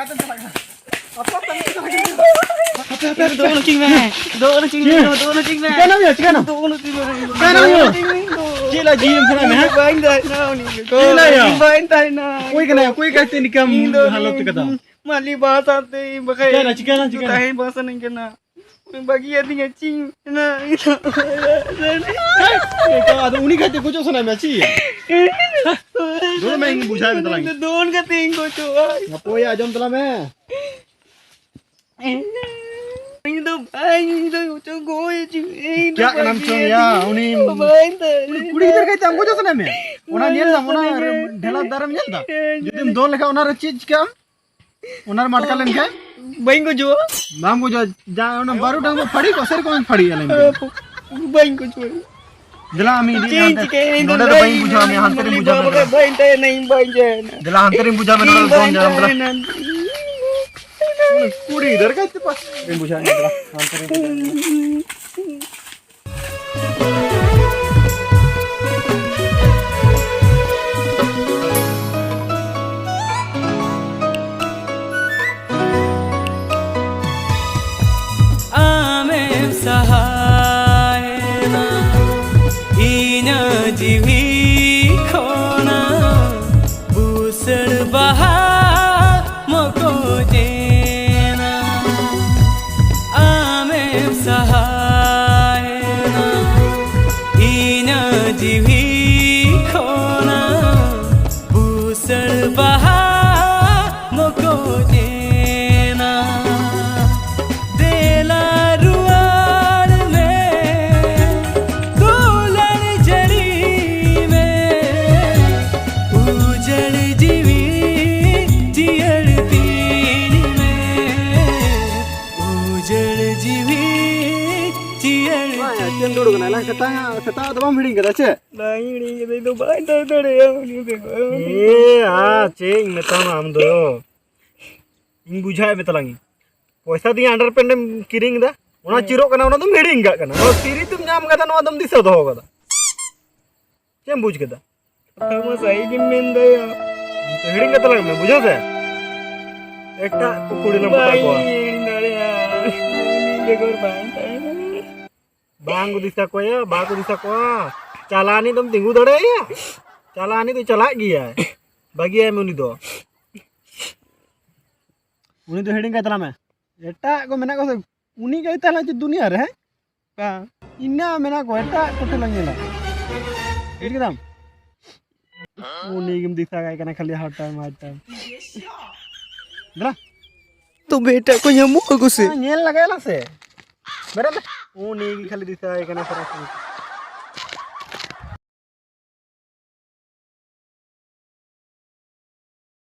kata cakap. Apa tadi cakap? Doon cing me. Doon cing me. Cakap nama, cakap nama. Doon cing me. Cakap nama. Cila jim sana me. Bain dah na ni. Cila ya. Bain dah na. Koi kata ni kam halat kata. Mali bahasa te bagai. Cakap na. Tahu bahasa ni kena. Bagi hati ngacing na. Kalau ada unik kata kucing sana me aci. Doon me ingin buja me telang. Doon kata ingin kucing. Ngapo ya jom telang me. Itu bain itu kucing goy cing. Kya kenam cong ya uni. Bain dah. Kuri इधर कहते हमको जो सुना मैं उना nil ना उना ढेला दारम nil दा यदि हम दो लेखा उना चीज क्या उना मार का लेन क्या Bain ko jo. नाम को जो जा उना बारू डांग फड़ी को सर कौन फड़ी है लेन Bain ko jo. जला हमें नोडा तो बाइन बुझा में हंतरी बुझा में Bain tayo na yung bain dyan. जला हंतरी बुझा में नोडा कौन जा जला कुड़ी इधर कहते पास बाइन बुझा में जला हंतरी Sahayana inya jiwi khona busar baha moko jena ame sahayana inya jiwi khona busar baha moko jena dulu kena lah kata tu bang hiding kata cek. Bang ini kita itu bain tahu deh ya. Ceng metam am do. Ing bujai metalangi. Poisa di underpant kiring dah. Una ciro kena una tu hiding enggak kena. Kalau kiri tu nyam kata nu adam disa doh kata. Cem buj kata. Kamu saya gimana ya? Hiding kata lagi, bujau se. Ekta kukudi lam kata ko. Bain dah ya. Ini dekor bain tahu. Bang disa ko ya, baku disa ko. Calani तुम tinggu dore ya. Calani tu cala gया है. Bagi है मुनी दो. उन्हीं तो heading कहता मैं. एटा को मैंने को उन्हीं कहता है जो दुनिया रे. का इन्ना मैंने को एटा कोटे लंगे ला. इट कदम. उन्हीं किम दिसा का इकना खाली हर टाइम हर टाइम. ना? तो बेटा को nyamuk aku sih. Nyel lagi lah se. Berat. उन्हीं की खाली दिसा इकना सारा.